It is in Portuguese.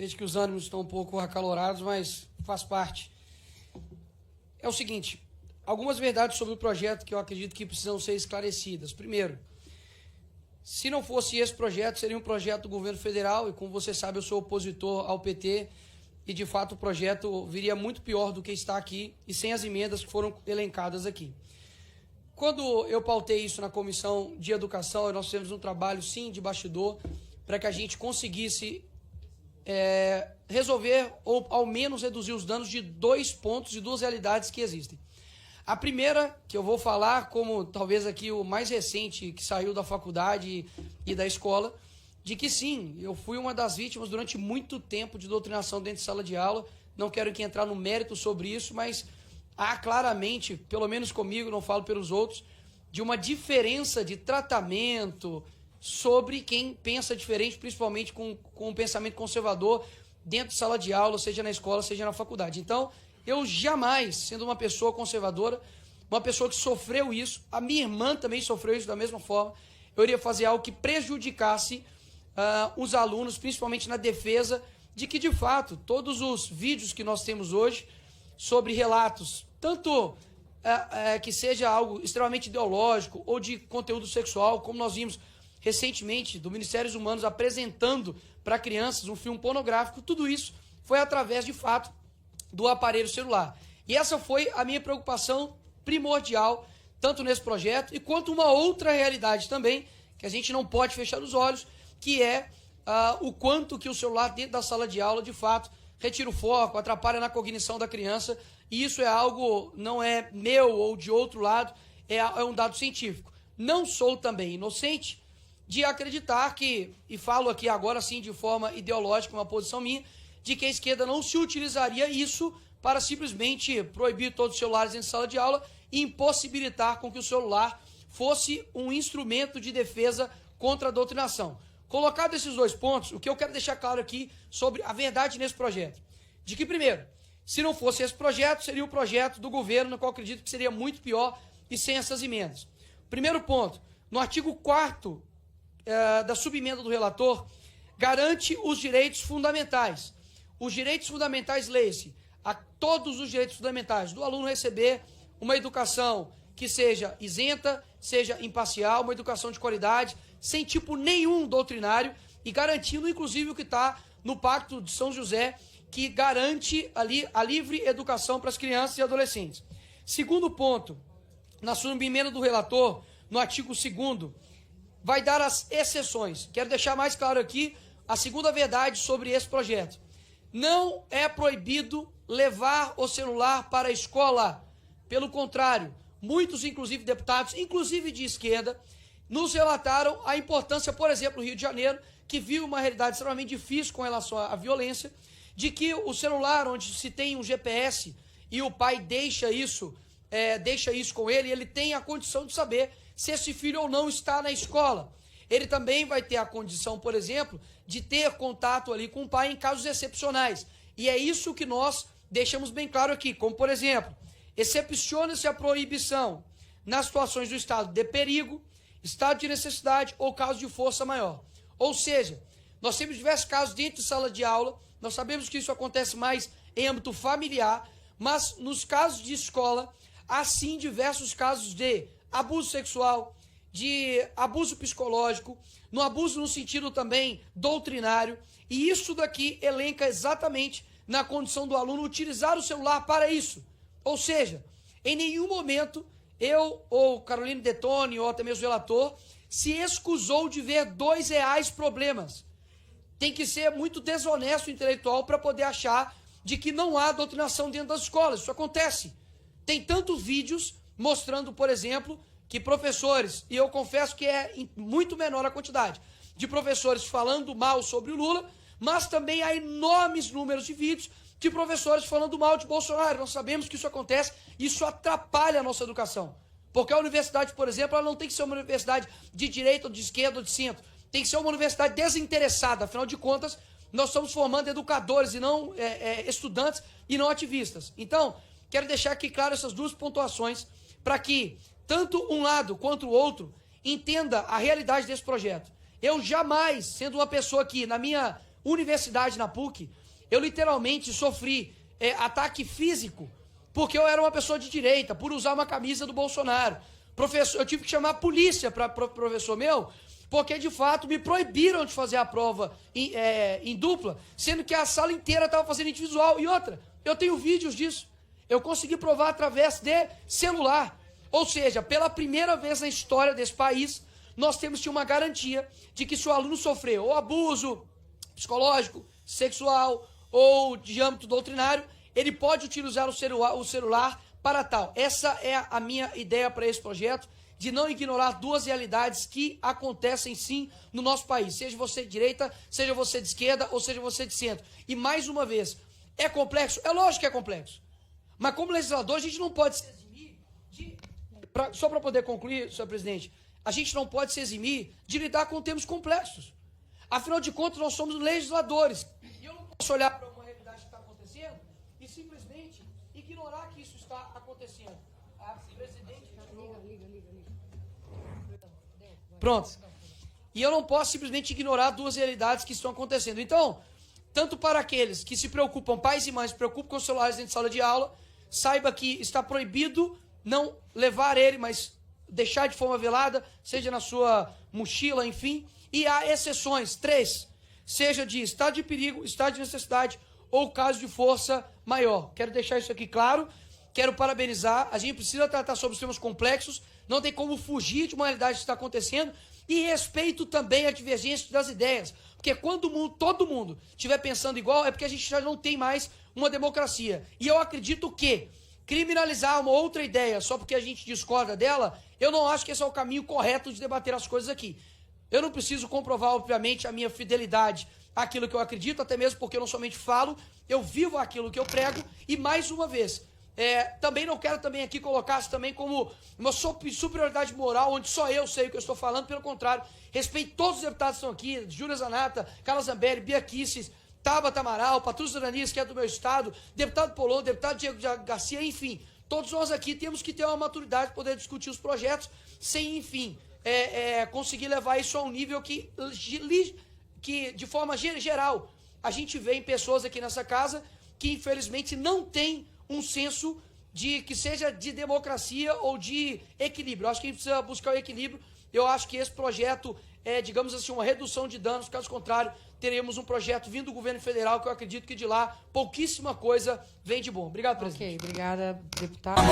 Vejo que os ânimos estão um pouco acalorados, mas faz parte. É o seguinte, algumas verdades sobre o projeto que eu acredito que precisam ser esclarecidas. Primeiro, se não fosse esse projeto, seria um projeto do governo federal, e como você sabe, eu sou opositor ao PT, e de fato o projeto viria muito pior do que está aqui, e sem as emendas que foram elencadas aqui. Quando eu pautei isso na Comissão de Educação, nós fizemos um trabalho, sim, de bastidor, para que a gente conseguisse resolver ou ao menos reduzir os danos de 2 pontos e 2 realidades que existem. A primeira, que eu vou falar como talvez aqui o mais recente que saiu da faculdade e da escola, de que sim, eu fui uma das vítimas durante muito tempo de doutrinação dentro de sala de aula. Não quero aqui entrar no mérito sobre isso, mas há claramente, pelo menos comigo, não falo pelos outros, de uma diferença de tratamento sobre quem pensa diferente, principalmente com um pensamento conservador dentro de sala de aula, seja na escola, seja na faculdade. Então, eu jamais, sendo uma pessoa conservadora, uma pessoa que sofreu isso, a minha irmã também sofreu isso da mesma forma, eu iria fazer algo que prejudicasse os alunos, principalmente na defesa de que, de fato, todos os vídeos que nós temos hoje sobre relatos, tanto que seja algo extremamente ideológico ou de conteúdo sexual, como nós vimos recentemente do Ministérios Humanos apresentando para crianças um filme pornográfico, tudo isso foi através, de fato, do aparelho celular. E essa foi a minha preocupação primordial, tanto nesse projeto, e quanto uma outra realidade também, que a gente não pode fechar os olhos, que é o quanto que o celular dentro da sala de aula, de fato, retira o foco, atrapalha na cognição da criança, e isso é algo, não é meu ou de outro lado, é um dado científico. Não sou também inocente de acreditar que, e falo aqui agora sim de forma ideológica, uma posição minha, de que a esquerda não se utilizaria isso para simplesmente proibir todos os celulares em sala de aula e impossibilitar com que o celular fosse um instrumento de defesa contra a doutrinação. Colocado esses 2 pontos, o que eu quero deixar claro aqui sobre a verdade nesse projeto, de que, primeiro, se não fosse esse projeto, seria o projeto do governo, no qual eu acredito que seria muito pior e sem essas emendas. Primeiro ponto, no artigo 4º da subemenda do relator, garante os direitos fundamentais. Os direitos fundamentais, leia-se, a todos os direitos fundamentais do aluno receber uma educação que seja isenta, seja imparcial, uma educação de qualidade, sem tipo nenhum doutrinário, e garantindo inclusive o que está no Pacto de São José, que garante ali a livre educação para as crianças e adolescentes. Segundo ponto, na subemenda do relator, no artigo 2º, vai dar as exceções. Quero deixar mais claro aqui a segunda verdade sobre esse projeto. Não é proibido levar o celular para a escola. Pelo contrário, muitos, inclusive deputados, inclusive de esquerda, nos relataram a importância, por exemplo, no Rio de Janeiro, que viu uma realidade extremamente difícil com relação à violência, de que o celular, onde se tem um GPS e o pai deixa isso com ele, ele tem a condição de saber se esse filho ou não está na escola. Ele também vai ter a condição, por exemplo, de ter contato ali com o pai em casos excepcionais. E é isso que nós deixamos bem claro aqui, como, por exemplo, excepciona-se a proibição nas situações do estado de perigo, estado de necessidade ou caso de força maior. Ou seja, nós temos diversos casos dentro de sala de aula, nós sabemos que isso acontece mais em âmbito familiar, mas nos casos de escola, há sim diversos casos de abuso sexual, de abuso psicológico, no abuso no sentido também doutrinário, e isso daqui elenca exatamente na condição do aluno utilizar o celular para isso. Ou seja, em nenhum momento eu ou Carolina Detoni ou até mesmo o relator se excusou de ver 2 reais problemas. Tem que ser muito desonesto intelectual para poder achar de que não há doutrinação dentro das escolas. Isso acontece. Tem tantos vídeos mostrando, por exemplo, que professores, e eu confesso que é muito menor a quantidade de professores falando mal sobre o Lula, mas também há enormes números de vídeos de professores falando mal de Bolsonaro. Nós sabemos que isso acontece, isso atrapalha a nossa educação. Porque a universidade, por exemplo, ela não tem que ser uma universidade de direita, ou de esquerda, ou de centro. Tem que ser uma universidade desinteressada. Afinal de contas, nós estamos formando educadores e não estudantes e não ativistas. Então, quero deixar aqui claro essas 2 pontuações para que tanto um lado quanto o outro entenda a realidade desse projeto. Eu jamais, sendo uma pessoa que, na minha universidade na PUC, eu literalmente sofri ataque físico, porque eu era uma pessoa de direita, por usar uma camisa do Bolsonaro. Professor, eu tive que chamar a polícia para professor meu, porque de fato me proibiram de fazer a prova em dupla, sendo que a sala inteira estava fazendo individual. E outra, eu tenho vídeos disso. Eu consegui provar através de celular. Ou seja, pela primeira vez na história desse país, nós temos que uma garantia de que se o aluno sofreu ou abuso psicológico, sexual ou de âmbito doutrinário, ele pode utilizar o celular para tal. Essa é a minha ideia para esse projeto, de não ignorar duas realidades que acontecem sim no nosso país. Seja você de direita, seja você de esquerda ou seja você de centro. E mais uma vez, é complexo? É lógico que é complexo. Mas como legislador, a gente não pode se eximir de... Só para poder concluir, senhor presidente, a gente não pode se eximir de lidar com temas complexos. Afinal de contas, nós somos legisladores. E eu não posso olhar para uma realidade que está acontecendo e simplesmente ignorar que isso está acontecendo. Presidente... Pronto. E eu não posso simplesmente ignorar duas realidades que estão acontecendo. Então, tanto para aqueles que se preocupam, pais e mães, se preocupam com os celulares dentro de sala de aula, saiba que está proibido não levar ele, mas deixar de forma velada, seja na sua mochila, enfim. E há exceções, 3, seja de estado de perigo, estado de necessidade ou caso de força maior. Quero deixar isso aqui claro, quero parabenizar, a gente precisa tratar sobre os temas complexos, não tem como fugir de uma realidade que está acontecendo, e respeito também a divergência das ideias, porque quando todo mundo estiver pensando igual, é porque a gente já não tem mais uma democracia. E eu acredito que criminalizar uma outra ideia só porque a gente discorda dela, eu não acho que esse é o caminho correto de debater as coisas aqui. Eu não preciso comprovar, obviamente, a minha fidelidade àquilo que eu acredito, até mesmo porque eu não somente falo, eu vivo aquilo que eu prego, e mais uma vez, também não quero também aqui colocar-se também como uma superioridade moral, onde só eu sei o que eu estou falando, pelo contrário, respeito todos os deputados que estão aqui, Júlia Zanata, Carla Zambelli, Bia Kicis, Tabata Amaral, Patrúcio Daniz, que é do meu estado, deputado Polon, deputado Diego Garcia, enfim, todos nós aqui temos que ter uma maturidade para poder discutir os projetos, sem, enfim, conseguir levar isso a um nível que de forma geral, a gente vê em pessoas aqui nessa casa que, infelizmente, não tem um senso de que seja de democracia ou de equilíbrio. Eu acho que a gente precisa buscar o equilíbrio. Eu acho que esse projeto é, digamos assim, uma redução de danos. Caso contrário, teremos um projeto vindo do governo federal que eu acredito que de lá pouquíssima coisa vem de bom. Obrigado, presidente. Ok, obrigada, deputado.